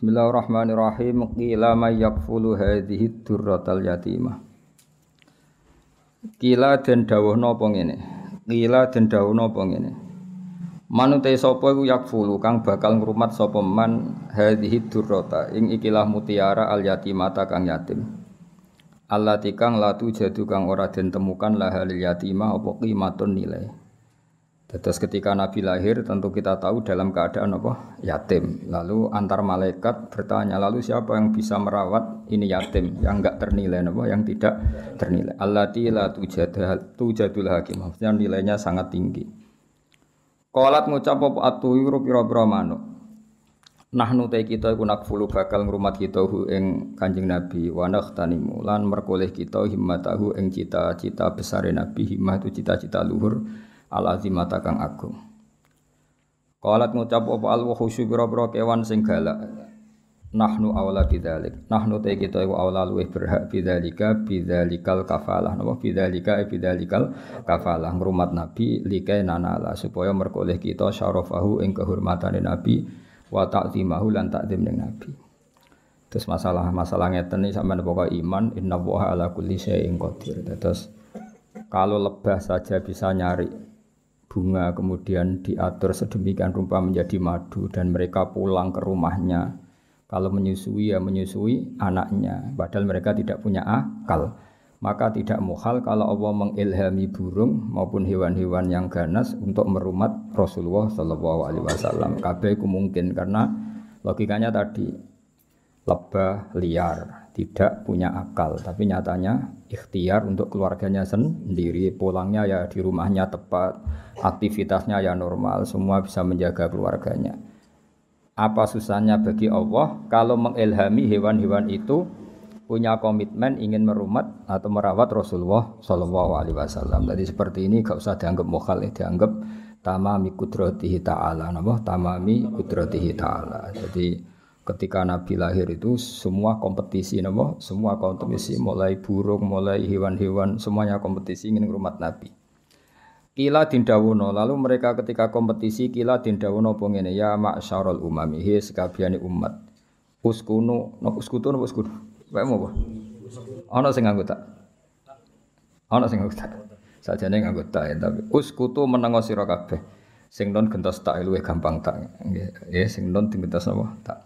Bismillahirrahmanirrahim. Qila may yakfulu hadhihi durratal yatimah. Qila den dawuhna apa ngene. Qila den dawuhna apa ngene. Manute sapa iku yakfulu kang bakal ngrumat sapa man hadhihi durrata ing ikilah mutiara al yatimata kang yatim. Allati kang latu jadu kang ora den temukan lahal yatimah apa qimatun nilai. Terus ketika Nabi lahir tentu kita tahu dalam keadaan apa? Yatim. Lalu antar malaikat bertanya, lalu siapa yang bisa merawat ini yatim yang enggak ternilai apa? Yang tidak ternilai. Allati la tujadul hakim. Maksudnya nilainya sangat tinggi. Qalat ngucap apa atuyuru pira-pira manuk. Nahnu ta kita iku nakfulu bakal ngrumat kita hu ing Kanjeng Nabi wa nakhtanimu lan merkoleh kita himmatahu ing cita-cita besare Nabi. Himmah itu cita-cita luhur al-azimata kang agung. Qalat ngucap apa al-wuhusyu pira-pira kewan sing galak. Nahnu aula bidzalik. Nahnu ta kita iku aula luweh berhak bidzalikal kafalah. Napa bidzalikal kafalah ngrumat Nabi likai nanala supaya merkoleh kita syarafahu ing kehormatane Nabi wa ta'zimahu lan ta'zim ning Nabi. Terus masalah ngeten iki sampeyan pokoke iman innallaha ala kulli syai'in qadir. Terus kalau lebah saja bisa nyari bunga kemudian diatur sedemikian rupa menjadi madu dan mereka pulang ke rumahnya. Kalau menyusui ya menyusui anaknya padahal mereka tidak punya akal. Maka tidak muhal kalau Allah mengilhami burung maupun hewan-hewan yang ganas untuk merumat Rasulullah sallallahu alaihi wasallam. Kabeh itu mungkin karena logikanya tadi lebah liar tidak punya akal, tapi nyatanya ikhtiar untuk keluarganya sendiri, pulangnya ya di rumahnya tepat, aktivitasnya ya normal, semua bisa menjaga keluarganya. Apa susahnya bagi Allah kalau mengilhami hewan-hewan itu punya komitmen ingin merumat atau merawat Rasulullah sallallahu alaihi wasallam. Jadi seperti ini gak usah dianggap mukhal, dianggap tamami qudratihi ta'ala, napa? Tamami qudratihi ta'ala. Jadi ketika Nabi lahir itu semua kompetisi napa? Semua kompetisi mulai burung, mulai hewan-hewan semuanya kompetisi ingin merumat Nabi. Kila dindawuno, lalu mereka ketika kompetisi kila dindawuno apa ngene ya ma'syarul umami, he sekabiane umat. Uskunu, napa uskutu napa uskunu? Wae apa? Ana sing nganggo tak. Ana sing nganggo tak. Sajane nganggo tak tapi uskutu menengo sira kabeh. Sing non gentos tak luwih gampang tak. Nggih, sing non digentos napa? Tak.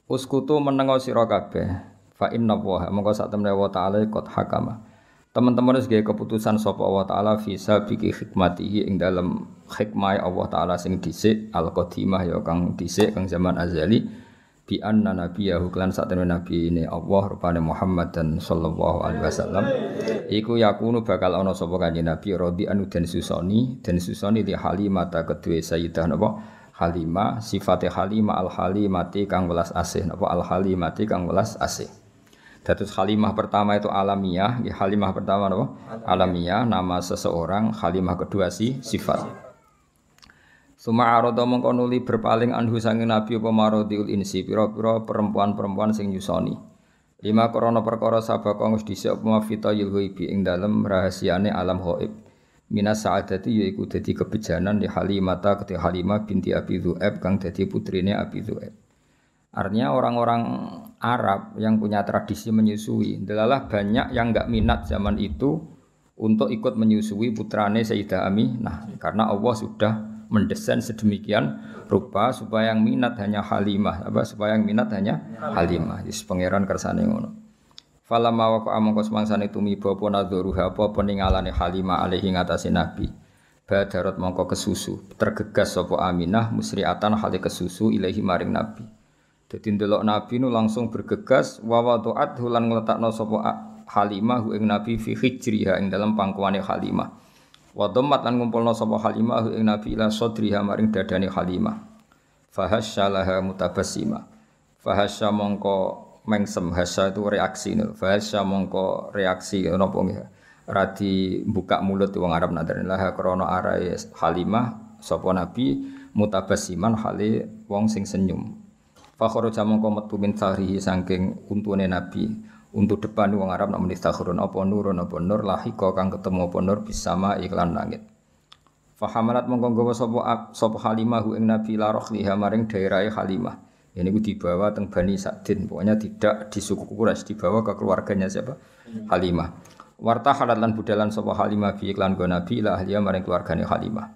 Uskutu menengo sira kabeh. Fa inna wa monggo sak temne wa taala qad hakama. Teman-teman wis gawe keputusan sapa Allah taala fi sabiqi hikmatihi ing dalam hikmah Allah taala sing dhisik al-qadimah ya kang dhisik kang zaman azali bi anna nabiyahu lan satene nabi ini Allah rupane Muhammad dan sallallahu alaihi wasallam iku yakunu bakal ana sapa kanjeng nabi radhi anu den susoni di Halimah ta kedue sayyidah napa Halimah sifate Halimah al halimati kang welas asih napa al halimati kang welas asih. Dados Halimah pertama itu alamiah, Halimah pertama napa alamiah nama seseorang, Halimah kedua sifat. Suma arada mongko nuli berpaling anhu sange nabi apa maradiul insi pira-pira perempuan-perempuan sing nyusoni. Lima krana perkara sabaka wis dhisik apa mafitayil ghaibi ing dalem rahasiane alam ghaib. Minas sa'adati yaiku dadi kebejanan di Halimata kete Halimah binti Abi Dzu'aib kang dadi putrine Abi Dzu'aib. Artinya orang-orang Arab yang punya tradisi menyusui, delalah banyak yang enggak minat zaman itu untuk ikut menyusui putrane Sayyidah Aminah karena Allah sudah mendesain sedemikian rupa supaya yang minat hanya Halimah, supaya yang minat hanya Halimah. Wis pangeran kersane ngono. Falamma waqa mongko semangsane tumiba apa nadzuruha apa peningalane Halimah alaihi ngatasi Nabi. Badarat mongko kesusu, tergegas sapa Aminah musri'atan hale kesusu ilahi maring Nabi. Dadi ndelok Nabi nu langsung bergegas wa wadu'at lan ngletakno sapa Halimah ing Nabi fi hijriha ing dalam pangkuane Halimah. Wa dhammat lan ngumpulna sapa Halimah ing Nabi ila sadriha maring dadane Halimah. Fahasyalaha mutabassima. Fahasya mongko mengsem, hasya itu reaksi. Fahasya mongko reaksi napa nggih. Radi buka mulut wong Arab nadarilah krana arae Halimah sapa Nabi mutabassiman hale wong sing senyum. Fakhara mongko metu min sahrihi saking untune Nabi. Untuk depan wong Arab nak muni takhurun apa nur lahika kang ketemu apa nur bisama iklan langit. Fahamalat mongko nggawa sapa Halimah ing Nabi la rohliha maring daerahe Halimah. Ini ku dibawa teng Bani Sa'din, pokoknya tidak di suku Quraisy, dibawa ke keluarganya siapa? Halimah. Warta halatlan budalan sapa Halimah bi iklan go Nabi ila ahliya maring keluargane Halimah.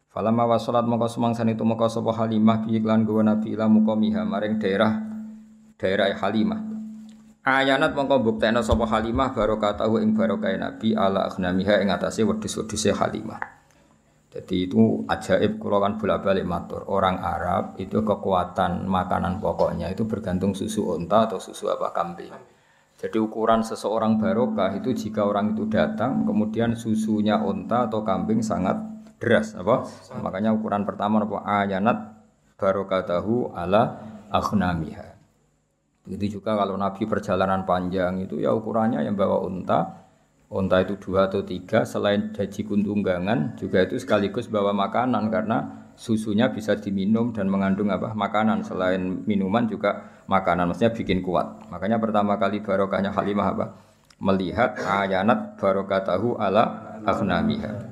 Falamma wasalat mongko sumangsan itu mongko sapa Halimah bi iklan go Nabi ila muqamiha maring daerah Halimah. Ayanat mongko buktekno sapa Halimah barokatahu ing barokahe Nabi ala aghnamiha ing atase wedhus-wedhuse Halimah. Jadi itu ajaib kula kan bolak-balik matur. Orang Arab itu kekuatan makanan pokoknya itu bergantung susu unta atau susu apa kambing. Jadi ukuran seseorang barokah itu jika orang itu datang kemudian susunya unta atau kambing sangat deras apa? Makanya ukuran pertama apa ayanat barokatahu ala aghnamiha. Begitu juga kalau Nabi perjalanan panjang itu ya ukurannya yang bawa unta itu 2 atau 3, selain haji kuntunggangan juga itu sekaligus bawa makanan karena susunya bisa diminum dan mengandung apa makanan, selain minuman juga makanan, maksudnya bikin kuat. Makanya pertama kali barokahnya Halimah apa? Melihat ayanat barokatahu ala aghnamiha.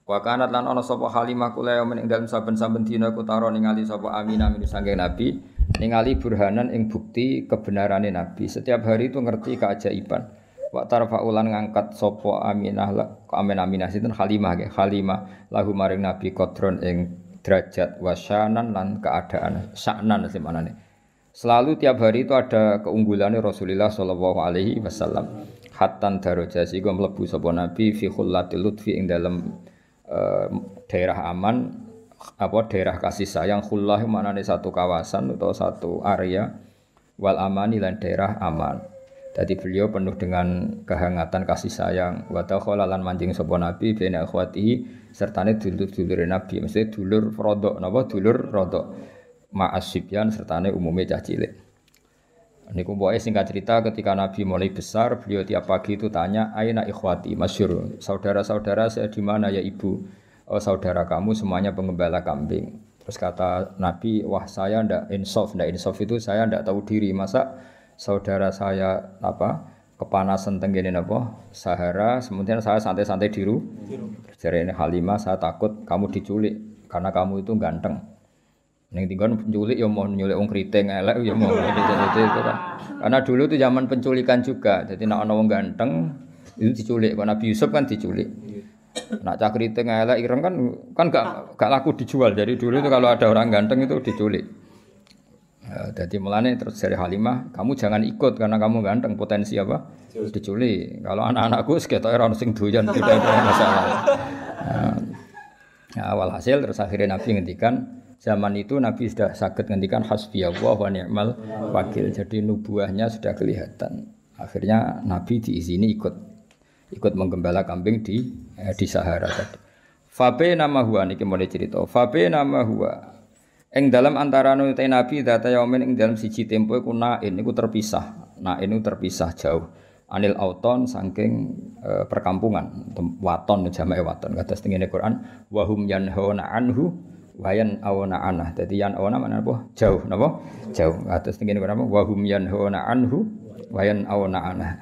Wa kanat lan ana sapa Halimah kula ing dalem saben-saben dina kutara ningali sapa Aminah min saking Nabi, ningali burhanan ing bukti kebenarane Nabi. Setiap hari itu ngerti keajaiban. Wa tarfa'ulan ngangkat sapa Aminah sinten Halimah nggih. Halimah lahu maring Nabi qadron ing derajat wasyanan lan keadaan sya'nan semanane. Selalu tiap hari itu ada keunggulannya Rasulullah sallallahu alaihi wasallam. Hattan daraja sing mlebu sapa Nabi fi khullatil lutfi ing dalem daerah aman apa daerah kasih sayang. Khullah manane satu kawasan atau satu area, wal amani lan daerah aman. Jadi beliau penuh dengan kehangatan kasih sayang. Wa takhala lan manjing sapa Nabi bena akhwatihi sertane dulur-dulure Nabi, mesti dulur rodok napa dulur rodok ma'asibyan sertane umume cah cilik. Niku pokoke singkat cerita ketika Nabi mulai besar, beliau tiap pagi itu tanya, "Aina ikhwati?" Masyhur, saudara-saudara saya di mana ya Ibu? Oh, saudara kamu semuanya pengembala kambing. Terus kata Nabi, "Wah, saya ndak insaf itu saya ndak tahu diri, masa saudara saya kepanasan tenggene Sahara, sementara saya santai-santai di rumah. Jarene Halimah, saya takut kamu diculik karena kamu itu ganteng. Ning tinggon penculik ya mau nyulik wong kriting elek ya mau itu kan. Karena dulu itu zaman penculikan juga. Jadi nek ana wong ganteng itu diculik. Kok Nabi Yusuf kan diculik. Nak cah kriting elek ireng kan gak laku dijual. Jadi dulu itu kalau ada orang ganteng itu diculik. Jadi mulane terus dari Halimah, kamu jangan ikut karena kamu ganteng, potensi apa? Diculik. Kalau anak-anakku seketoke ora ono sing doyan tidak ada masalah. Awal hasil terus akhirnya Nabi ngendikan zaman itu Nabi sudah sakit ngendikan hasbiyallah wa ni'mal wakil. Jadi nubuahnya sudah kelihatan. Akhirnya Nabi diizini ikut menggembala kambing di Sahara tadi. Fabe nama huwa niki mulai cerita. Fabe nama huwa ing dalam antarane te Nabi data yaumin ing dalam siji tempo iku nain niku terpisah. Nain niku terpisah jauh anil auton saking perkampungan, waton jamae waton. Kados tengene Quran wa hum yanhauna anhu wa yan'auna anah. Dadi yan'auna maknane apa? Jauh napa? Jauh. Kados tengene Quran wa hum yanhauna anhu wa yan'auna anah.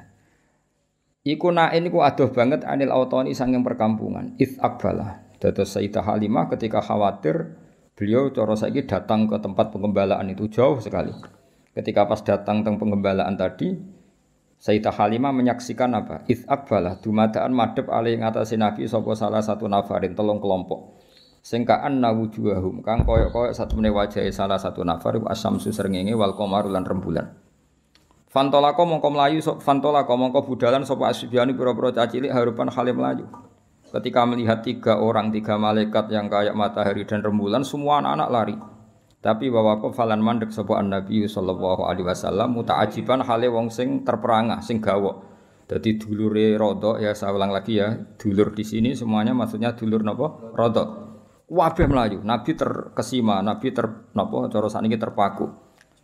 Iku nain niku adoh banget anil autoni saking perkampungan. Its akbala. Dados Sayyidah Halimah ketika khawatir beliau cara saiki datang ke tempat pengembalaan itu jauh sekali. Ketika pas datang teng pengembalaan tadi, Sayyidah Halimah menyaksikan apa? Its akbalah dumadaan madhep ali ing atase Nabi sapa salah satu nafarin 3 kelompok. Sing ka'an nawujuhum kang koyok-koyok satune wajahe salah satu nafar asamsu srengenge wal qamar lan rembulan. Fantolako mongko mlayu fantolako mongko budalan sapa asbiani pira-pira cacilik harupan halim mlayu. Ketika melihat 3 malaikat yang kayak matahari dan rembulan, semua anak-anak lari. Tapi wawako falan mandek sapa Nabi sallallahu alaihi wasallam muta'ajiban hale wong sing terperangah, sing gawok. Dadi dulure rodok ya saya ulang lagi ya, dulur di sini semuanya maksudnya dulur napa? Rodok. Kabeh mlayu, Nabi terkesima, Nabi napa cara sakniki terpaku.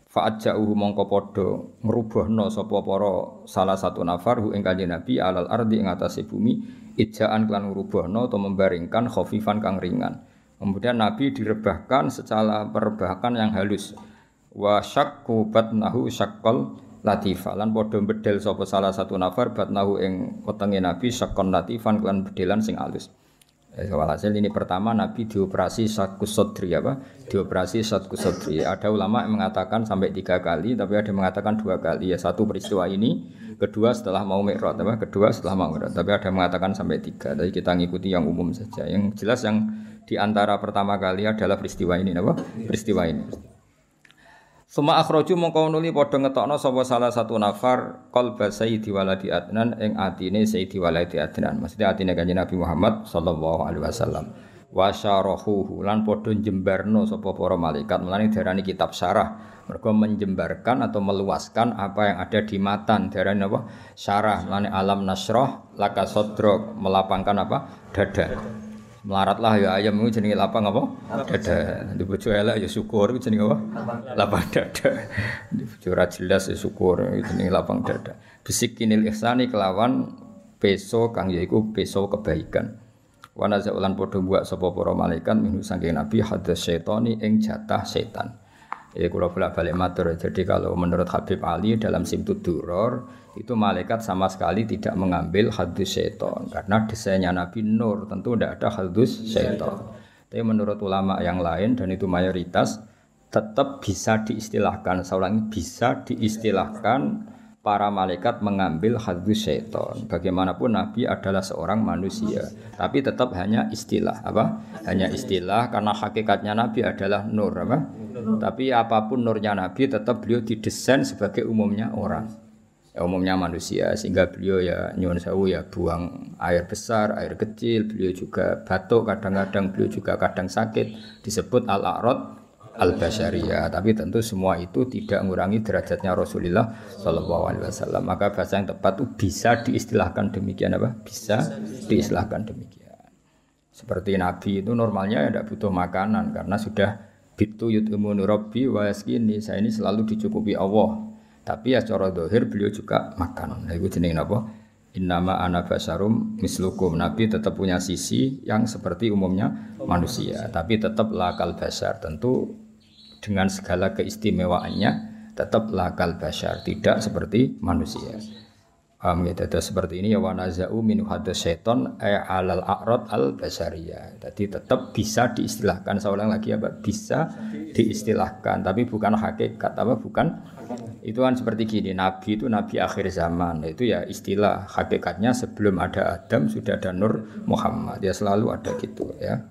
Fa'ajauhu mongko padha ngrubahna sapa para salah satu nafar ing Kanjeng Nabi alal ardi ing atase bumi ijaan kelan ngrubahna atau membaringkan khafifan kang ringan. Kemudian Nabi direbahkan secara perebahan yang halus. Wa syaqqu batnahu syaqqal latifa lan padha bedel sapa salah satu nafar batnahu ing wetenge Nabi syaqqan latifan kelan bedelan sing halus. Walhasil ini pertama Nabi dioperasi Syaqus Sodri apa? Dioperasi Syaqus Sodri. Ada ulama yang mengatakan sampai 3 kali, tapi ada yang mengatakan 2 kali. Ya satu peristiwa ini, kedua setelah mau Mi'raj, apa? Kedua setelah mau Mi'raj. Tapi ada yang mengatakan sampai 3. Jadi kita ngikuti yang umum saja. Yang jelas yang di antara pertama kali adalah peristiwa ini, apa? Peristiwa ini. Suma akhraju mongko nuli padha ngetokno sapa salah satu nafar qalba Sayyidi Waladi Adnan ing atine Sayyidi Waladi Adnan. Maksudnya atine Kanjeng Nabi Muhammad sallallahu alaihi wasallam. Wa syarahuhu lan padha njembarno sapa para malaikat. Mulane diarani kitab syarah. Mergo menjembarkan atau meluaskan apa yang ada di matan. Diarani apa? Syarah. Mulane alam nasrah laka sadrak melapangkan apa? Dada. Melaratlah ya ayam itu jenenge lapang apa? Dada. Di bojo elek ya syukur itu jenenge apa? Lapang dada. Di bojo ora jelas ya syukur itu jenenge lapang dada. Bisikinil ihsani kelawan peso kang yaiku peso kebaikan. Wa nazaulan padha buak sapa para malaikat minhu saking nabi hadas syaitani ing jatah setan. Ya kula bolak-balik matur. Jadi kalau menurut Habib Ali dalam Simtud Duror itu malaikat sama sekali tidak mengambil hadus syaitan karena desainnya Nabi Nur tentu tidak ada hadus syaitan. Tapi menurut ulama yang lain dan itu mayoritas tetap bisa diistilahkan, saya ulangi bisa diistilahkan para malaikat mengambil hadus syaitan. Bagaimanapun Nabi adalah seorang manusia, tapi tetap hanya istilah apa? Hanya istilah karena hakikatnya Nabi adalah nur apa? Tapi apapun nurnya Nabi tetap beliau didesain sebagai umumnya orang. Ya, umumnya manusia sehingga beliau ya nyuwun sewu ya buang air besar, air kecil, beliau juga batuk kadang-kadang, beliau juga kadang sakit disebut al-a'rad al-basyariyah. Tapi tentu semua itu tidak mengurangi derajatnya Rasulullah sallallahu alaihi wasallam. Maka bahasa yang tepat itu bisa diistilahkan demikian apa? Bisa diistilahkan demikian. Seperti Nabi itu normalnya ya tidak butuh makanan karena sudah bitu yut'imuni rabbi wa yaskini, saya ini selalu dicukupi Allah. Tapi ya cara zahir beliau juga makan. Nah itu jenenge napa? Innama ana basyarum mislukum. Nabi tetap punya sisi yang seperti umumnya manusia, tapi tetap lakal basyar. Tentu dengan segala keistimewaannya tetap lakal basyar, tidak seperti manusia. Kita seperti ini ya wanazau min hadas syaiton alal a'rad al basyariyah. Jadi tetap bisa diistilahkan, saya ulang lagi apa? Bisa diistilahkan, tapi bukan hakikat apa? Bukan. Itu kan seperti gini, Nabi itu Nabi akhir zaman. Itu ya istilah, hakikatnya sebelum ada Adam sudah ada Nur Muhammad. Ya selalu ada gitu ya.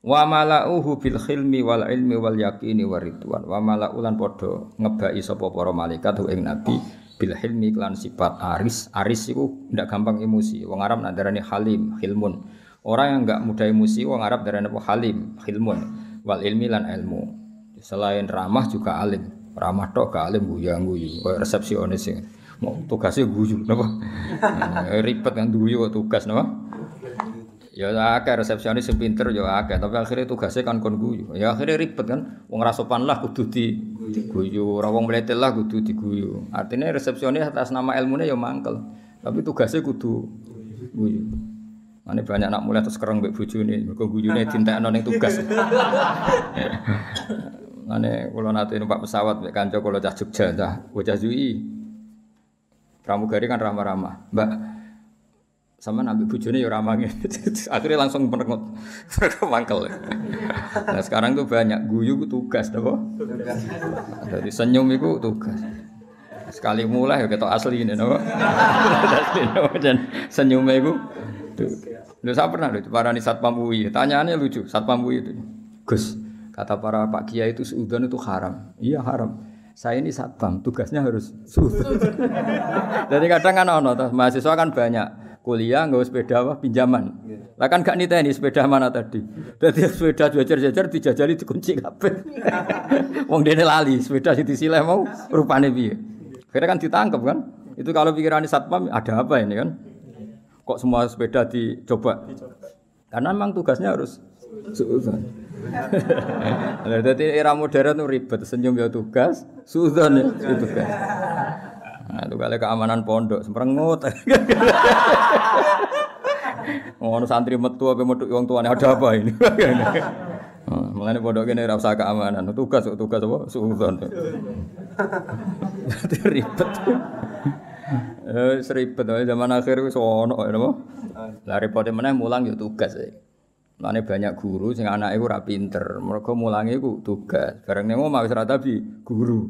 Wa mala'uhu bil khilmi wal ilmi wal yaqini waridwan. Wa mala'ulan padha ngebai sapa para malaikat ing Nabi bil hilmi lan sifat aris itu ndak gampang emosi. Wong Arab nadarani halim, hilmun. Orang yang enggak mudah emosi wong Arab darane apa halim, hilmun. Wal ilmi lan ilmu. Selain ramah juga alim. Ramah tok gak alim guyu-guyu. Kayak resepsionis sing mau tugasnya guyu napa? Ribet kan guyu tugas napa? Ya akeh resepsionis sing pinter ya akeh, tapi akhirnya tugasnya kan kon guyu. Ya akhirnya ribet kan. Wong ra sopan lah kudu diguyu, ora wong mletel lah kudu diguyu. Artinya resepsionis atas nama ilmune ya mangkel, tapi tugasnya kudu guyu. Mane banyak anak mulai terus kereng mbek bojone, mergo guyune dintekno ning tugas. Mane kula nate numpak pesawat mek kanca kula cah Jogja, cah bocah UI. Pramugari kan ramah-ramah. Mbak sampean ambek bojone ya ramah ngene. Akhirnya langsung merengut. Mangkel. Nah, sekarang tuh banyak guyu ku tugas apa? Jadi senyum iku tugas. Sekali mulai ya ketok asli ngene napa? Dan senyume iku lho saya pernah lho parani Satpam UI. Tanyaannya lucu, Satpam UI itu. Gus, kata para Pak Kiai itu suudzon itu haram. Iya haram. Saya ini satpam, tugasnya harus suudzon. Jadi kadang kan ono mahasiswa kan banyak kuliah nggawa sepeda apa pinjaman. Lah kan gak niteni sepeda mana tadi. Dadi sepeda jejer-jejer dijajali dikunci kabeh. Wong dene lali, sepeda sing disileh mau rupane piye. Akhirnya kan ditangkap kan. Itu kalau pikiran satpam ada apa ini kan? Kok semua sepeda dicoba? Karena memang tugasnya harus suudzon. Jadi era modern itu ribet, senyum ya tugas, suudzon ya tugas. Nah, itu kali keamanan pondok, semperengut. Ngono santri metu apa metu wong tuane ada apa ini? Mulane pondok kene ora usah keamanan, tugas apa? Suudzon. Jadi ribet. Seribet zaman akhir wis ono napa? Lah repote meneh mulang ya tugas. Lane banyak guru sing anake ora pinter, mergo mulange ku tugas. Bareng ning omah wis ora guru.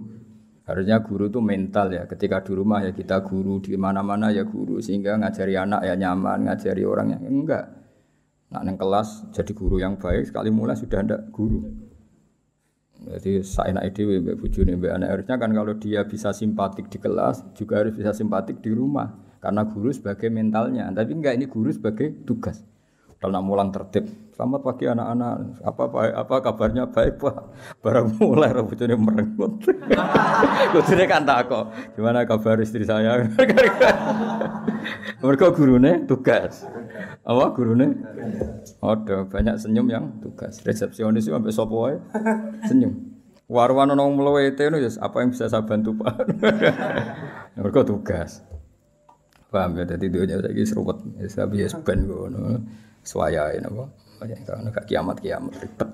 Harusnya guru itu mental ya. Ketika di rumah ya kita guru, di mana-mana ya guru sehingga ngajari anak ya nyaman, ngajari orang yang enggak. Nak neng kelas jadi guru yang baik sekali mulai sudah ada guru. Jadi saenake dhewe mbek bojone mbek anak harusnya kan kalau dia bisa simpatik di kelas juga harus bisa simpatik di rumah karena guru sebagai mentalnya. Tapi enggak ini guru sebagai tugas. Kalau nak mulang tertib, selamat pagi anak-anak. Apa kabarnya baik Pak? Barang mulai bojone merengut. Bojone kan tak kok. Gimana kabar istri saya? Mereka gurune tugas. Apa gurune? Ada banyak senyum yang tugas. Resepsionis itu sampai sapa wae senyum. Warwan ono mlewete ngono ya apa yang bisa saya bantu Pak? Mereka tugas. Paham ya dadi dunya saiki seruwet. Wis habis ben ngono. Suwayae napa karena gak kiamat ribet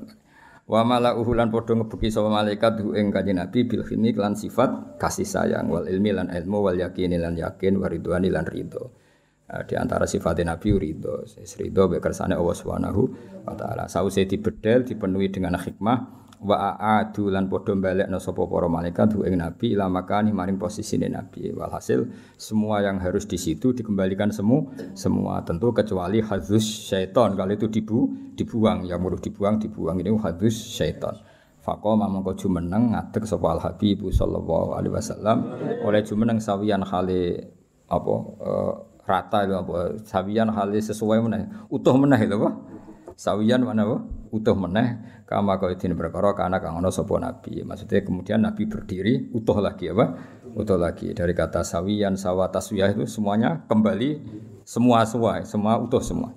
wa malauhu lan padha ngebeki sapa malaikat ing kanjeng Nabi bil khini lan sifat kasih sayang wal ilmi lan ilmu wal yakin lan yakin wa ridwani lan ridho. Di antara sifat Nabi ridho ridho be kersane Allah Subhanahu wa taala sause dibedhel dipenuhi dengan hikmah wa aadu lan padha balekna sapa para malaikat ing Nabi ila makani maring posisine Nabi. Walhasil semua yang harus di situ dikembalikan semua tentu kecuali hadzus syaitan kalau itu dibuang yang perlu dibuang ini hadzus syaitan. Faqama mangko jumeneng ngadeg sapa al Habib sallallahu alaihi wasallam oleh jumeneng sawiyan hale apa rata itu apa sawiyan hale sesuai meneh utuh meneh lho apa sawiyan mana apa utuh meneh kama kaidin perkara kana kang ana sapa nabi. Maksudnya kemudian nabi berdiri utuh lagi apa? Utuh lagi dari kata sawiyan sawa taswiyah itu semuanya kembali semua utuh semua.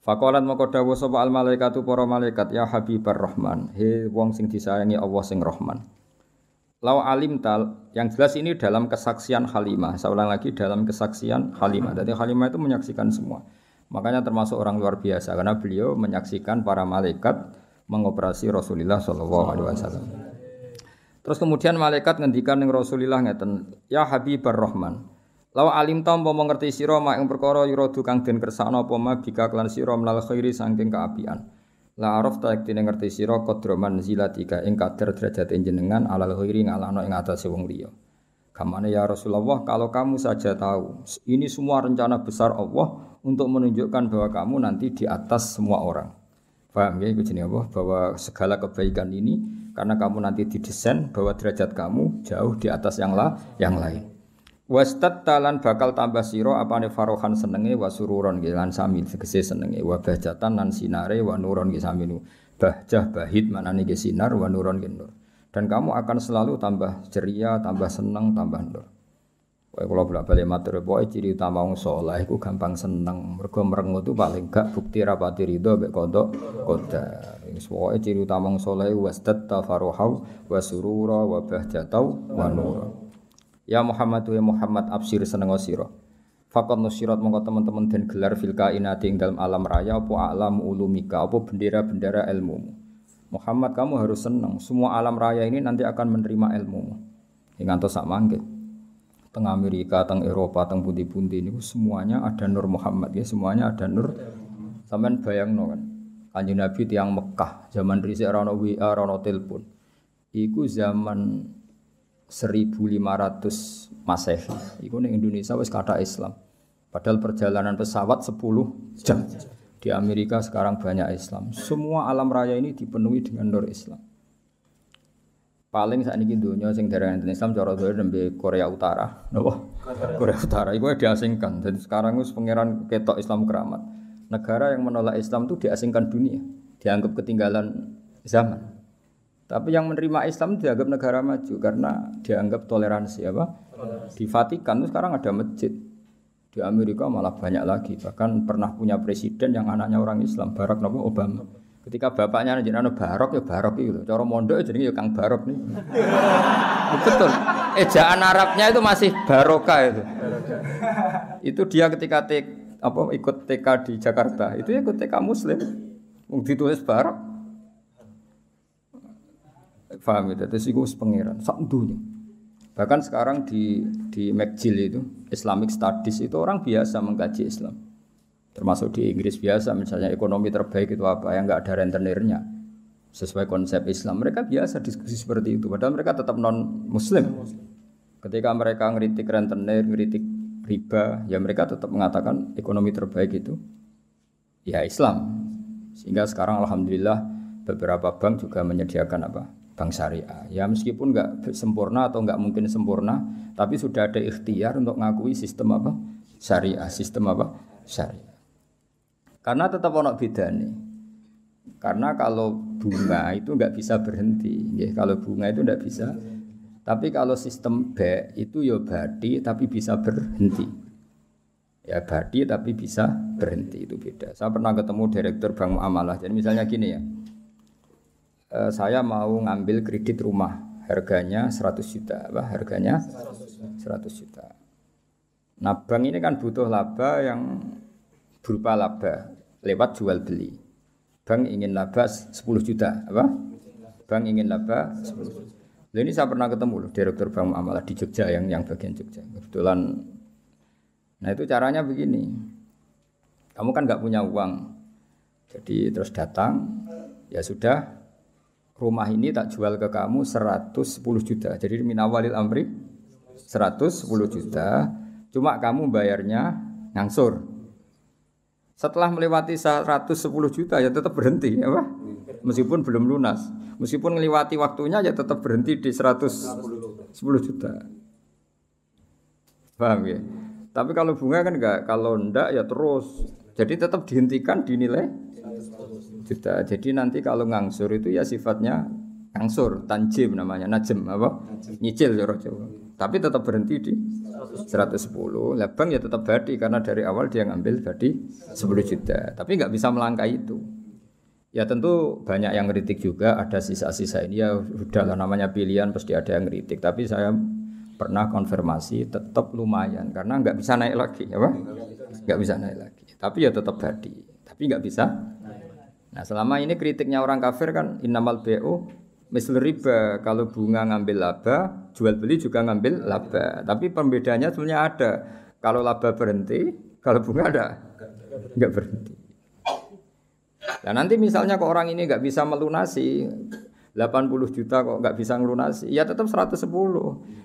Faqalat maka dawuh sapa al malaikatu para malaikat ya habibar rahman he wong sing disayangi Allah sing rahman. Lau alim tal yang jelas ini dalam kesaksian Halimah. Saya ulang lagi dalam kesaksian Halimah. Jadi Halimah itu menyaksikan semua. Makanya termasuk orang luar biasa karena beliau menyaksikan para malaikat mengoperasi Rasulullah sallallahu alaihi wasallam. Terus kemudian malaikat ngendikan ning Rasulullah ngeten, "Ya Habibar Rahman, law alim ta umpama ngerti sira mak ing perkara yuradu kang den kersakno apa ma bika klan sira menal khairi saking kaapian. La arafta yektine ngerti sira qadroman zilatika ing kadar derajat jenengan alal khairi ngalano ing atase wong liya." Kamane ya Rasulullah, kalau kamu saja tahu, ini semua rencana besar Allah untuk menunjukkan bahwa kamu nanti di atas semua orang. Paham ya, itu jenis apa? Bahwa segala kebaikan ini karena kamu nanti didesain bahwa derajat kamu jauh di atas yang lain. Wastad talan bakal tambah siro apane farohan senenge wasururon lan samil segese senenge wa bahjatan lan sinare wa nuron ge saminu. Bahjah bahid manane ge sinar wa nuron ge nur. Dan kamu akan selalu tambah ceria, tambah seneng, tambah nur. Kalau bolak-balik matur pokoke ciri utama wong saleh iku gampang seneng. Mergo merengut itu paling gak bukti rapati ridho mek kodok qadar. Wis pokoke ciri utama wong saleh wasdat tafaruhau wa surura wa bahjatau wa nur. Ya Muhammad wa Muhammad absir seneng sira. Faqad nusirat mongko teman-teman den gelar fil kainati ing dalam alam raya apa alam ulumika apa bendera-bendera ilmumu. Muhammad kamu harus senang. Semua alam raya ini nanti akan menerima ilmu. Ngantos sak mangke. Teng Amerika, teng Eropa, teng pundi-pundi niku semuanya ada nur Muhammad ya, semuanya ada nur. Sampeyan bayangno kan. Kanjeng Nabi tiyang Mekah, zaman dhisik ora ono WA, ora ono telepon. Iku zaman 1500 Masehi. Iku ning Indonesia wis kathah Islam. Padahal perjalanan pesawat 10 jam. Di Amerika sekarang banyak Islam. Semua alam raya ini dipenuhi dengan nur Islam. Paling saat ini dunia sing dereng Islam cara doa nembe Korea Utara, napa? Korea Utara itu diasingkan. Jadi sekarang itu pangeran ketok Islam keramat. Negara yang menolak Islam itu diasingkan dunia, dianggap ketinggalan zaman. Tapi yang menerima Islam dianggap negara maju karena dianggap toleransi apa? Di Vatikan itu sekarang ada masjid. Di Amerika malah banyak lagi. Bahkan pernah punya presiden yang anaknya orang Islam, Barack Obama. Ketika bapaknya jenenge Barok ya Barok itu. Cara mondok jenenge ya Kang Barok nih. Betul. Ejaan Arabnya itu masih Barokah itu. Itu dia ketika ikut TK di Jakarta, itu ikut TK Muslim. Wong ditulis Barok. Paham itu? Terus iku pengiran sak dunya. Bahkan sekarang di McGill itu Islamic Studies itu orang biasa mengkaji Islam. Termasuk di Inggris biasa, misalnya ekonomi terbaik itu apa yang nggak ada rentenirnya. Sesuai konsep Islam, mereka biasa diskusi seperti itu. Padahal mereka tetap non-Muslim. Ketika mereka ngeritik rentenir, ngeritik riba, ya mereka tetap mengatakan ekonomi terbaik itu ya Islam. Sehingga sekarang alhamdulillah beberapa bank juga menyediakan apa? Bank syariah. Ya meskipun nggak sempurna atau nggak mungkin sempurna, tapi sudah ada ikhtiar untuk ngakui sistem apa? Syariah, sistem apa? Syariah. Karena tetap ono bedane. Karena kalau bunga itu nggak bisa berhenti, ya, kalau bunga itu nggak bisa. Tapi kalau sistem B itu ya badi tapi bisa berhenti. Ya badi tapi bisa berhenti, itu beda. Saya pernah ketemu direktur bank muamalah. Jadi misalnya gini ya, saya mau ngambil kredit rumah, harganya 100 juta, apa? Harganya 100 juta. Nah bank ini kan butuh laba yang berupa laba lewat jual beli. Bank ingin laba 10 juta, apa? Bank ingin laba 10 juta. Lalu ini saya pernah ketemu loh, direktur bank muamalah di Jogja, yang bagian Jogja. Kebetulan, nah itu caranya begini. Kamu kan nggak punya uang, jadi terus datang, ya sudah, rumah ini tak jual ke kamu 110 juta. Jadi minawalil amri 110 juta, cuma kamu bayarnya ngangsur. Setelah melewati 110 juta ya tetap berhenti, apa? Meskipun belum lunas. Meskipun melewati waktunya ya tetap berhenti di 110 juta. Paham ya? Tapi kalau bunga kan enggak, kalau enggak ya terus. Jadi tetap dihentikan dinilai juta. Jadi nanti kalau ngangsur itu ya sifatnya ngangsur, tanjim namanya, najem apa? Nyicil cara Jawa. Tapi tetap berhenti di 110. Lah bank ya tetap badi karena dari awal dia ngambil badi 10 juta. Tapi enggak bisa melangkah itu. Ya tentu banyak yang ngeritik juga, ada sisa-sisa ini ya udahlah namanya pilihan pasti ada yang ngeritik. Tapi saya pernah konfirmasi tetap lumayan karena enggak bisa naik lagi, apa? Enggak bisa naik lagi. Tapi ya tetap badi. Tapi enggak bisa. Nah, selama ini kritiknya orang kafir kan innamal bai'u misl riba, kalau bunga ngambil laba, jual beli juga ngambil laba. Tapi perbedaannya sebenarnya ada. Kalau laba berhenti, kalau bunga ada enggak berhenti. Nah nanti misalnya kok orang ini enggak bisa melunasi 80 juta kok enggak bisa melunasi, ya tetap 110.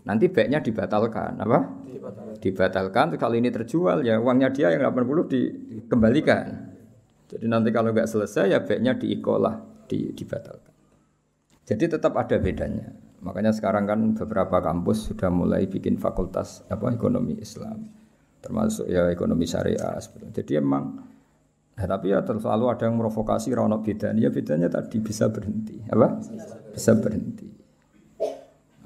Nanti baiknya dibatalkan, apa? Dibatalkan. Kalau ini terjual ya uangnya dia yang 80 dikembalikan. Jadi nanti kalau enggak selesai ya baiknya diikolah, dibatalkan. Jadi tetap ada bedanya. Makanya sekarang kan beberapa kampus sudah mulai bikin fakultas ekonomi Islam, termasuk ya ekonomi syariah. Jadi emang, nah, tapi ya selalu ada yang merovokasi ronok bedanya. Ya bedanya tadi bisa berhenti, apa? Bisa berhenti.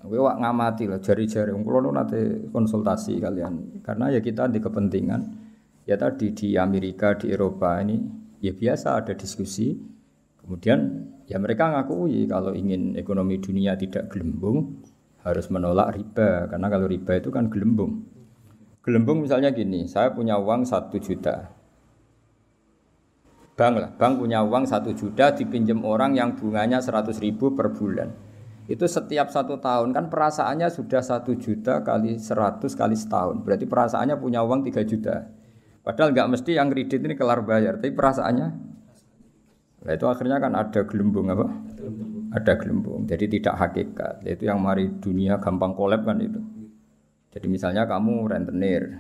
Kowe wak ngamati lah jari-jari. Kulo nanti konsultasi kalian, karena ya kita di kepentingan. Ya tadi di Amerika, di Eropa ini ya biasa ada diskusi. Kemudian ya mereka ngakui kalau ingin ekonomi dunia tidak gelembung harus menolak riba, karena kalau riba itu kan gelembung. Gelembung misalnya gini, saya punya uang 1 juta. Bank punya uang 1 juta dipinjam orang yang bunganya 100.000 per bulan. Itu setiap 1 tahun kan perasaannya sudah 1 juta kali 100 kali setahun. Berarti perasaannya punya uang 3 juta. Padahal enggak mesti yang kredit ini kelar bayar, tapi perasaannya. Nah itu akhirnya kan ada gelembung apa? Ada gelembung. Jadi tidak hakikat. Itu yang mari dunia gampang kolab kan itu. Jadi misalnya kamu rentenir,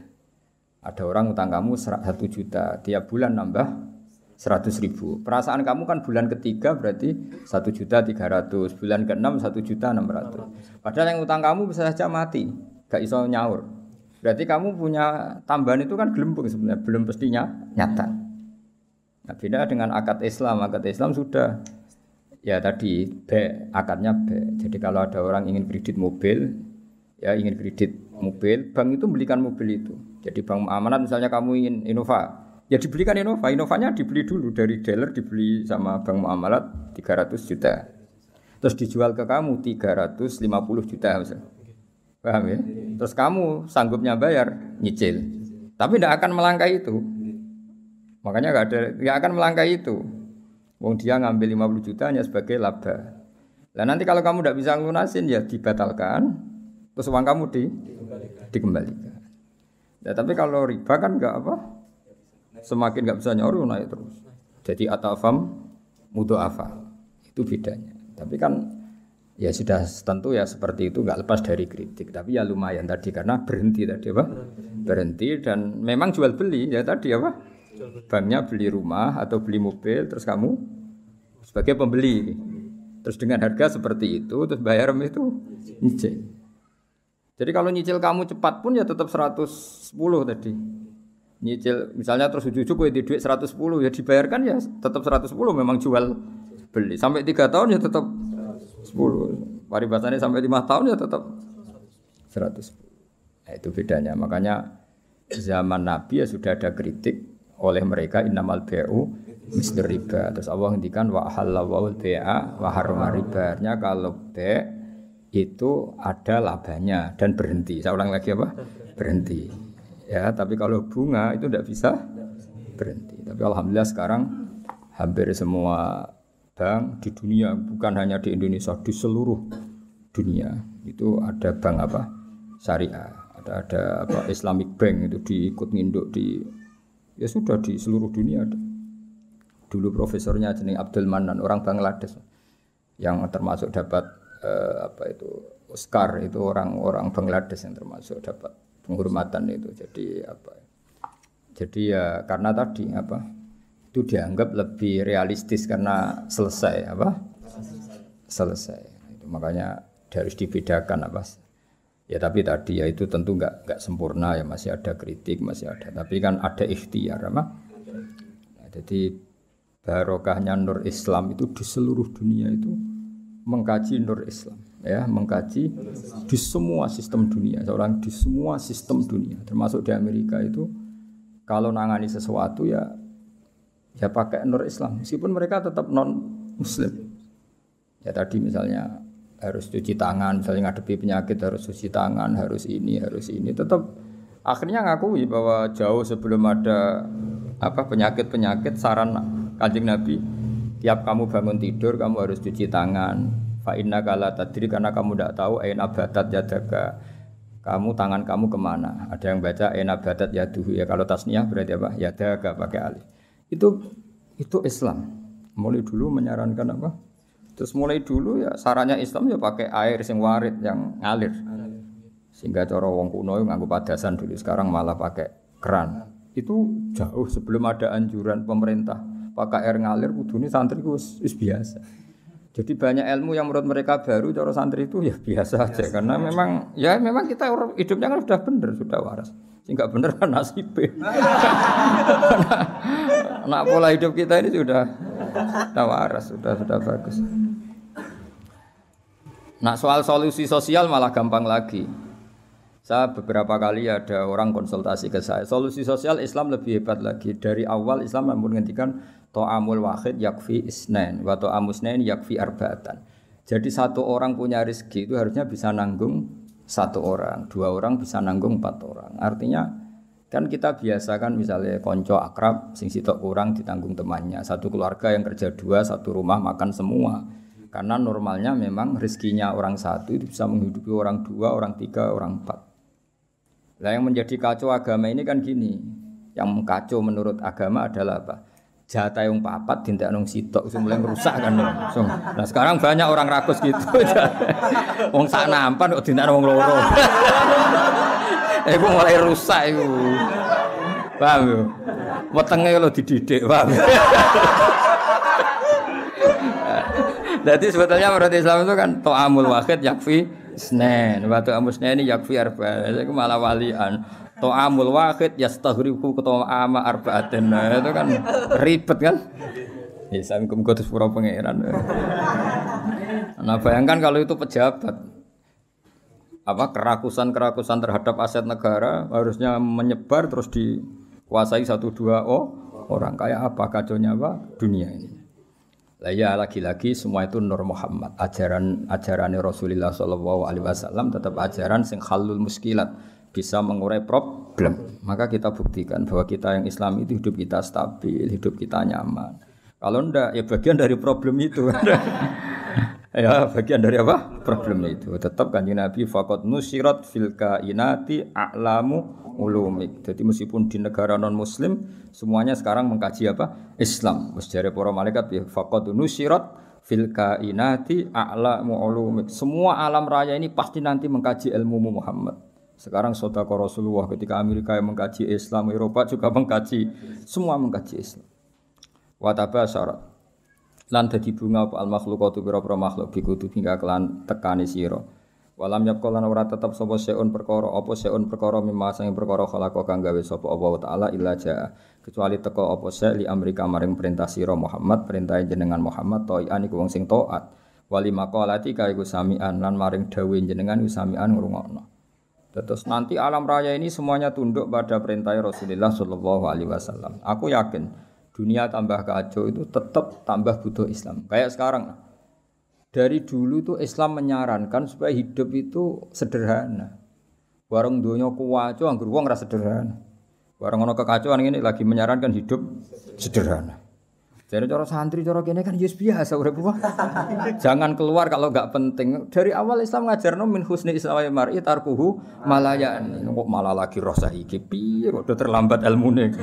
ada orang utang kamu 1 juta, tiap bulan nambah 100.000. Perasaan kamu kan bulan ketiga berarti 1.300.000, bulan ke-6 1.600.000. Padahal yang utang kamu bisa saja mati, gak iso nyaur. Berarti kamu punya tambahan itu kan gelembung sebenarnya, belum pastinya nyata. Nah, beda dengan akad Islam sudah ya tadi B, akadnya B. Jadi kalau ada orang ingin kredit mobil, ya ingin kredit mobil, bank itu belikan mobil itu. Jadi bank amanat misalnya kamu ingin Innova, ya dibelikan Innova, Innovanya dibeli dulu dari dealer, dibeli sama bank muamalat 300 juta. Terus dijual ke kamu 350 juta misalnya. Paham ya? Terus kamu sanggupnya bayar, nyicil. Tapi tidak akan melangkah itu. Makanya nggak akan melangkah itu. Wong dia ngambil 50 juta hanya sebagai laba. Nah nanti kalau kamu tidak bisa ngelunasin ya dibatalkan, terus uang kamu dikembalikan. Ya, tapi kalau riba kan nggak apa, Semakin nggak bisa nyoru naik terus. Jadi atafam mudha'afa. Itu bedanya. Tapi kan ya sudah tentu ya seperti itu nggak lepas dari kritik. Tapi ya lumayan tadi karena berhenti tadi apa? Berhenti dan memang jual beli ya tadi apa? Banknya beli rumah atau beli mobil terus kamu sebagai pembeli. Terus dengan harga seperti itu terus bayar itu nyicil. Jadi kalau nyicil kamu cepat pun ya tetap 110 tadi. Nyicil misalnya terus ujug-ujug kowe di duit 110 ya dibayarkan ya tetap 110 memang jual beli. Sampai 3 tahun ya tetap 10. Paribasannya sampai 5 tahun ya tetap 110. Nah, itu bedanya. Makanya zaman Nabi ya sudah ada kritik oleh mereka innamal bai'u mislir riba. Terus Allah ngendikan wa halallahu bai'a wa harrama riba. Artinya kalau bai' itu ada labanya dan berhenti. Saya ulang lagi apa? Berhenti. Ya, tapi kalau bunga itu tidak bisa berhenti. Tapi alhamdulillah sekarang hampir semua bank di dunia, bukan hanya di Indonesia, di seluruh dunia itu ada bank apa? Syariah. Ada apa? Islamic Bank itu diikut nginduk di ya sudah di seluruh dunia ada. Dulu profesornya jeneng Abdul Manan, orang Bangladesh yang termasuk dapat apa itu Oscar, itu orang Bangladesh yang termasuk dapat penghormatan itu. Jadi apa? Jadi ya karena tadi apa? Itu dianggap lebih realistis karena selesai apa? Selesai. Itu makanya harus dibedakan apa? Ya tapi tadi ya itu tentu enggak sempurna ya, masih ada kritik, masih ada. Tapi kan ada ikhtiar apa? Nah, jadi barokahnya Nur Islam itu di seluruh dunia itu mengkaji Nur Islam. Ya, mengkaji di semua sistem dunia, seorang di semua sistem dunia, termasuk di Amerika itu kalau nangani sesuatu ya pakai Nur Islam, meskipun mereka tetap non Muslim. Ya tadi misalnya harus cuci tangan, misalnya ngadepi penyakit harus cuci tangan, harus ini, tetap akhirnya ngakui bahwa jauh sebelum ada apa penyakit saran Kanjeng Nabi, tiap kamu bangun tidur kamu harus cuci tangan. Fa inna kala tadri karena kamu tidak tahu aina batat yadaka, kamu tangan kamu kemana. Ada yang baca aina batat yaduhu ya, kalau tasniyah berarti apa? Yadaka pakai alif. Itu Islam. Mulai dulu menyarankan apa? Terus mulai dulu ya sarannya Islam ya pakai air sing warid yang ngalir. Sehingga cara wong kuno nganggo padasan dulu, sekarang malah pakai keran. Itu jauh sebelum ada anjuran pemerintah pakai air ngalir, kudune santri ku wis biasa. Jadi banyak ilmu yang menurut mereka baru, cara santri itu ya biasa aja. Karena memang kita hidupnya kan sudah benar, sudah waras. Sehingga benar kan nasibnya. Nah, pola hidup kita ini sudah waras, sudah bagus. Nah, soal solusi sosial malah gampang lagi. Saya beberapa kali ada orang konsultasi ke saya. Solusi sosial Islam lebih hebat lagi. Dari awal Islam menghentikan ta'amul wahid yakfi isnain wa ta'amusnain yakfi arba'atan. Jadi satu orang punya rezeki itu harusnya bisa nanggung satu orang, dua orang bisa nanggung 4 orang. Artinya kan kita biasa kan misalnya konco akrab sing sitok kurang ditanggung temannya. Satu keluarga yang kerja 2, satu rumah makan semua. Karena normalnya memang rezekinya orang satu itu bisa menghidupi orang 2, orang 3, orang 4. Nah yang menjadi kacau agama ini kan gini. Yang kacau menurut agama adalah apa? Jatah yang 4 dintek nang sitok sing mulai ngerusak kan. Nah sekarang banyak orang rakus gitu. Wong sak nampan kok dintek wong loro. Iku mulai rusak iku. Paham yo? Wetenge lho dididik, paham. Jadi sebetulnya menurut Islam itu kan ta'amul wahid yakfi isnain wa ta'amusnain yakfi arba'. Itu malah walian. Ta'amul wahid yastaghriqu ta'ama arba'atin. Itu kan ribet kan? Ya samkum kudu pura pangeran. Nah, bayangkan kalau itu pejabat. Apa kerakusan terhadap aset negara harusnya menyebar terus dikuasai 1-2 orang. Kayak apa kacaunya apa dunia ini. Lah ya lagi-lagi semua itu Nur Muhammad, ajaran Rasulullah sallallahu alaihi wasallam tetap ajaran sing halul muskilat, bisa mengurai problem. Maka kita buktikan bahwa kita yang Islam itu hidup kita stabil, hidup kita nyaman. Kalau ndak ya bagian dari problem itu. Ya, bagian dari apa? Problemnya itu. Tetap Kanjeng Nabi faqad nusirat fil kainati a'lamu ulumik. Jadi meskipun di negara non muslim semuanya sekarang mengkaji apa? Islam. Wis jare para malaikat ya faqad nusirat fil kainati a'lamu ulumik. Semua alam raya ini pasti nanti mengkaji ilmu Muhammad. Sekarang sedekah Rasulullah ketika Amerika yang mengkaji Islam, Eropa juga mengkaji, semua mengkaji Islam. Wa tabasara lan dadi bunga apa al makhluqatu pira-pira makhluk bikutu hingga kelan tekani sira walam yakul lan ora tetep sapa seun perkara apa seun perkara mimma sing perkara khalaqa kang gawe sapa Allah taala illa jaa kecuali teka apa se li amrika maring perintah sira Muhammad perintah jenengan Muhammad ta'ian iku wong sing taat wali maqalati ka iku samian lan maring dawuh jenengan iku samian ngrungokno. Terus nanti alam raya ini semuanya tunduk pada perintah Rasulullah sallallahu alaihi wasallam. Aku yakin dunia tambah kacau itu tetap tambah butuh Islam. Kayak sekarang. Dari dulu tuh Islam menyarankan supaya hidup itu sederhana. Warung dunia kuwaco anggur wong ora sederhana. Warung ono kekacauan ini lagi menyarankan hidup sederhana. Jadi cara santri cara kene kan yes biasa urip wae. Jangan keluar kalau enggak penting. Dari awal Islam ngajarno min husni islamil mar'i tarkuhu malayan. Kok malah lagi roh saiki piye kok udah terlambat ilmune.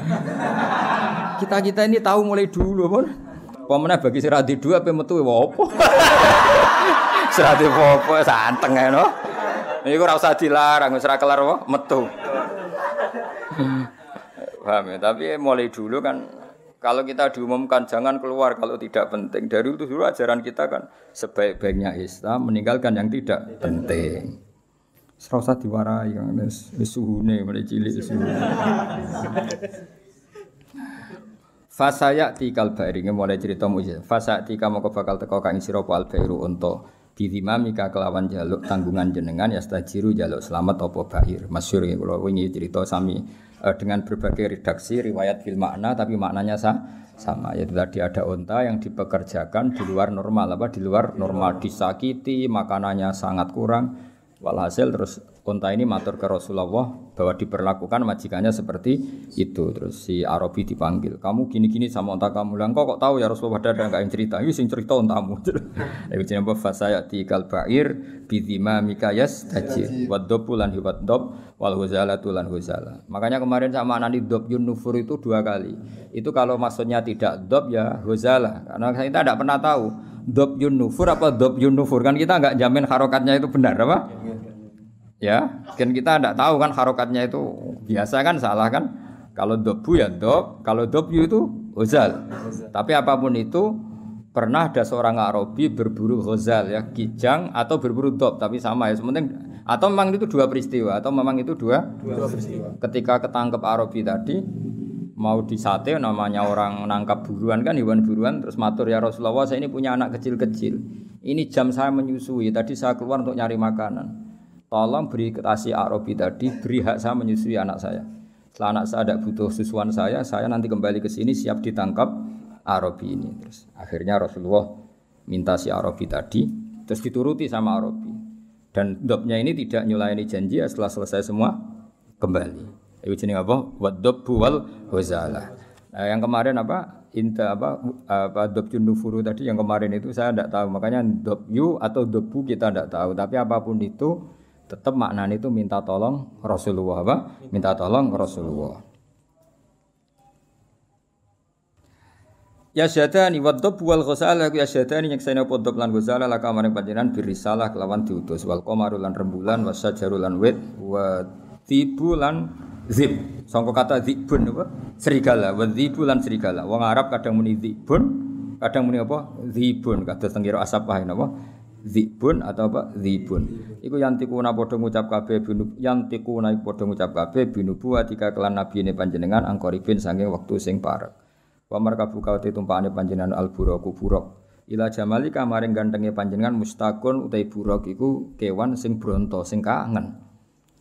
Kita ini tahu mulai dulu pun. Pemene bagi siradi dua ape metu wae opo. Siradi opo santeng ae no. Niku ora usah dilarang wis ora kelar wae metu. Paham ya, tapi mulai dulu kan kalau kita diumumkan jangan keluar kalau tidak penting. Dari itu dulu ajaran kita kan sebaik-baiknya Islam meninggalkan yang tidak penting. Ora usah diwarai kan wis suhune mulai cilik suhune. Fasaya tikal bairinge mulai cerita mujizat. Fasa tika moko bakal teko kang sira apa albairu unta bidimamika kelawan jaluk tanggungan jenengan ya stajiru jaluk selamat apa bair. Masyhur iki kula wingi cerita sami dengan berbagai redaksi riwayat fil makna tapi maknanya sama yaitu tadi ada unta yang dipekerjakan di luar normal di luar normal disakiti makanannya sangat kurang walhasil terus unta ini matur ke Rasulullah bahwa diperlakukan majikannya seperti itu. Terus si Arabi dipanggil, kamu gini-gini sama unta kamu. Lah kok tahu ya Rasulullah ada enggak yang cerita? Ini sing cerita untamu. Iku jenenge fasayati kal ba'ir bidima mikayas tajir waddobu lan hiwaddob wal huzalatu lan huzala. Makanya kemarin sama anani dob yun nufur itu 2 kali. Itu kalau maksudnya tidak dob ya huzala. Karena kita tidak pernah tahu dob yun nufur apa dob yun nufur kan kita enggak jamin harokatnya itu benar apa? Ya, kan kita tidak tahu kan harokatnya itu biasa kan salah kan? Kalau dobu ya dob, kalau dobyu itu huzal. Tapi apapun itu pernah ada seorang Arabi berburu huzal ya, kijang atau berburu dob, tapi sama ya. Sementing atau memang itu 2 peristiwa atau memang itu dua peristiwa. Ketika ketangkep Arabi tadi mau disate namanya orang nangkap buruan kan hewan buruan terus matur ya Rasulullah saya ini punya anak kecil-kecil. Ini jam saya menyusui, tadi saya keluar untuk nyari makanan. Tolong beri kasih Arabi tadi, beri hak saya menyusui anak saya. Setelah anak saya tidak butuh susuan saya nanti kembali ke sini siap ditangkap Arabi ini. Terus akhirnya Rasulullah minta si Arabi tadi, terus dituruti sama Arabi. Dan dobnya ini tidak nyulayani janji ya, setelah selesai semua kembali. Itu jenenge apa? Waddobu wal huzala. Nah, yang kemarin apa? Inta apa dobjun nufuru tadi yang kemarin itu saya tidak tahu. Makanya dobyu atau dobu kita tidak tahu. Tapi apapun itu tetap maknanya itu minta tolong Rasulullah apa? Minta tolong Rasulullah. Ya syadani waddob wal ghazala ya syadani nyekseni apa dob lan ghazala laka maring panjenengan birisalah kelawan diutus wal qamaru lan rembulan wasyajaru lan wit wa tibu lan zib. Sangka kata zibun apa? Serigala, wa zibu lan serigala. Wong Arab kadang muni zibun, kadang muni apa? Zibun. Kados teng kira asap wae napa? Zibun atau apa? Zibun. Iku yantikuna padha ngucap kabeh binub yantikuna padha ngucap kabeh binubu atika kelan nabine panjenengan angkoribin saking wektu sing parek. Wa markabu kawate tumpakane panjenengan alburaku buruk. Ila jamali kamaring gantenge panjenengan mustaqun utai buruk iku kewan sing bronto sing kangen.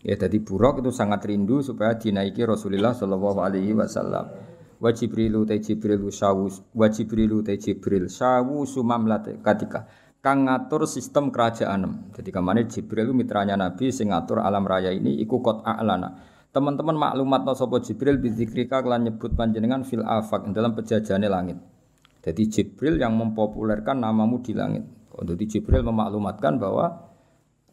Ya dadi buruk itu sangat rindu supaya dinaiki Rasulullah sallallahu alaihi wasallam. Wa Jibrilu ta Jibril syawus wa Jibrilu ta Jibril syawu sumamlat katika kang ngatur sistem kerajaan. Jadi kamane Jibril itu mitranya Nabi sing ngatur alam raya ini iku qot a'lana. Teman-teman maklumatna sapa Jibril bidzikrika kelan nyebut panjenengan fil afaq dalam pejajane langit. Jadi Jibril yang mempopulerkan namamu di langit. Jadi Jibril memaklumatkan bahwa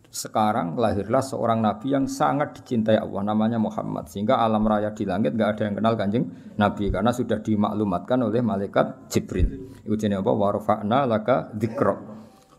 sekarang lahirlah seorang nabi yang sangat dicintai Allah, namanya Muhammad, sehingga alam raya di langit enggak ada yang kenal Kanjeng Nabi karena sudah dimaklumatkan oleh malaikat Jibril. Iku jenenge apa? Wa rafa'na laka dzikra.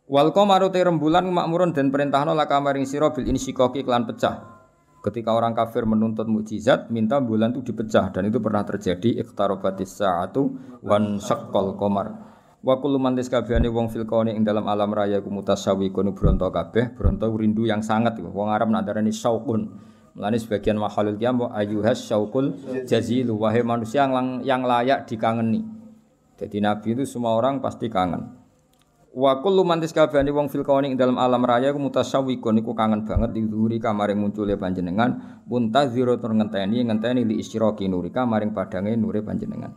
Wal qamaru rembulan makmurun dan perintahna laka maring sira bil insyikaki kelan pecah. Ketika orang kafir menuntut mukjizat, minta bulan itu dipecah dan itu pernah terjadi iqtarabatis sa'atu wan syaqqal qamar. Wa kullu man kabehane wong fil kauni ing dalam alam raya ku mutasawwiqun bronto kabeh, bronto rindu yang sangat. Wong Arab nak darani syauqun. Mulane sebagian makhluk qiyam wa ayyuhas syauqul jazil, wahai manusia yang layak dikangeni. Jadi nabi itu semua orang pasti kangen. Wa kullu man kabehane wong fil kauni ing dalam alam raya ku mutasawwiqun iku kangen banget dizuhuri kamaring muncule panjenengan, muntaziro tur ngenteni li isyraqi nurika maring padange nure panjenengan.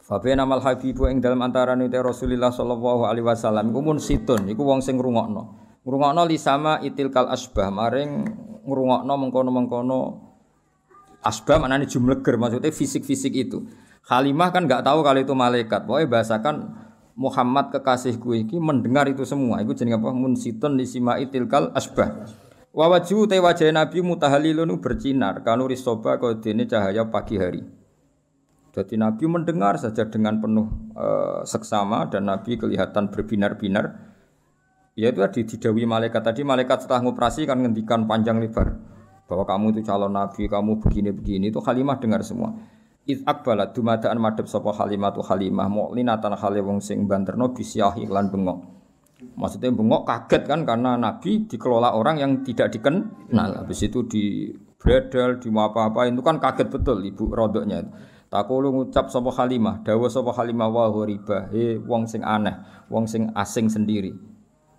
Fabena mal habibu ing dalam antarané Rasulullah sallallahu alaihi wasallam iku mun situn iku wong sing ngrungokno. Ngrungokno li sama itilkal asbah maring ngrungokno mengkono-mengkono asbah maknane jumleger maksudnya fisik-fisik itu. Halimah kan enggak tahu kalau itu malaikat. Pokoke bahasakan Muhammad kekasihku iki mendengar itu semua. Iku jenenge apa? Mun situn li sama itilkal asbah. Wa wajhu te wajah Nabi mutahallilun bersinar kanu risoba kaya dene cahaya pagi hari. Jadi Nabi mendengar saja dengan penuh seksama dan Nabi kelihatan berbinar-binar. Ya itu tadi didhawuhi malaikat tadi, malaikat setelah ngoperasi kan ngendikan panjang lebar bahwa kamu itu calon Nabi, kamu begini-begini. Itu Halimah dengar semua. Iz aqbalat dumadaan madhep sapa Halimah tu Halimah mu'linatan hale wong sing banterno bisyah iklan bengok. Maksudnya bengok kaget kan karena Nabi dikelola orang yang tidak dikenal. Habis itu di bredel, di apa-apa itu kan kaget betul ibu rodoknya. Takulu ngucap sapa Halimah, dawuh sapa Halimah wa ghariba, wong sing aneh, wong sing asing sendiri.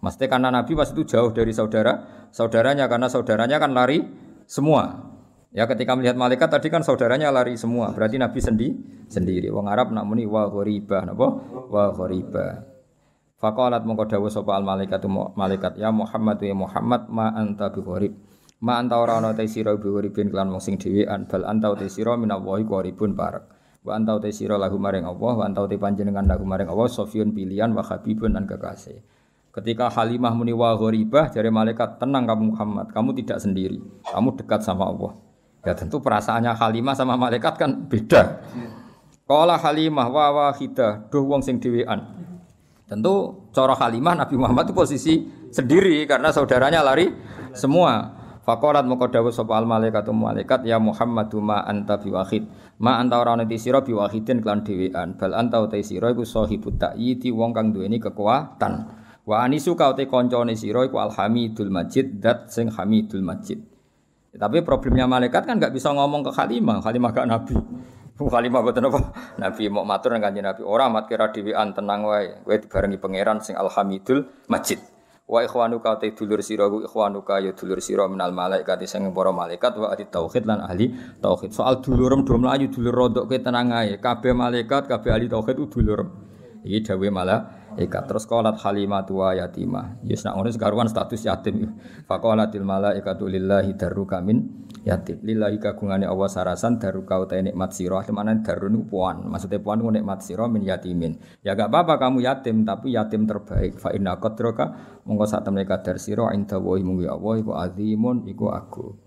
Maksudnya karena Nabi pas itu jauh dari saudaranya karena saudaranya kan lari semua. Ya ketika melihat malaikat tadi kan saudaranya lari semua, berarti Nabi sendiri. Wong Arab nak muni wa ghariba, napa? Wa ghariba. Faqalat mongko dawuh sapa al malaikat ya Muhammad ya Muhammad ma anta bi gharib. Ma anta ora ana te sira biuripin kelan wong sing dhewean bal anta te sira minallahi qaribun barak wa anta te sira lahu maring Allah wa anta te panjenengan lahu maring Allah sofiyun pilihan wa habibun dan kekasih. Ketika Halimah muni wa gharibah jare malaikat tenang kamu Muhammad, kamu tidak sendiri, kamu dekat sama Allah. Ya tentu perasaannya Halimah sama malaikat kan beda. Qala Halimah wa wahidah duh wong sing dhewean. Tentu cara Halimah Nabi Muhammad itu posisi sendiri karena saudaranya lari semua. Faqalat moko dawuh sapa al malaikatu malaikat ya Muhammadu ma anta biwahid. Ma anta ora ana sira biwahidin kelan dhewean. Bal anta uta sira iku sahibut ta'yidi wong kang duweni kekuatan. Wa anisu ka uta kancane sira iku alhamidul majid dat sing hamidul majid. Tapi problemnya malaikat kan enggak bisa ngomong ke Halimah gak nabi. Halimah boten apa? Nabi mau matur nang Kanjeng Nabi, ora mat kira dhewean tenang wae. Kowe dibarengi pangeran sing alhamidul majid. Wa ikhwanuka te dulur sira ku ikhwanuka ya dulur sira minal malaikat sing para malaikat wa ahli tauhid lan ahli tauhid. Soal dulurem do mlayu dulur rodok kowe tenang ae. Kabeh malaikat, kabeh ahli tauhid ku dulurem. Iki dawuhe malaikat. Terus qalat Halimatu wa yatimah. Yes nak ngono sekaruan status yatim. Faqalatil malaikatu lillahi darruka min yatim. Lillahi kagungane Allah sarasan darruka uta nikmat sira. Temane darun puan. Maksudnya puan ku nikmat sira min yatimin. Ya enggak apa-apa kamu yatim tapi yatim terbaik. Fa inna qadraka monggo sak temene kadar sira inda wa munggu Allah iku azimun iku agung.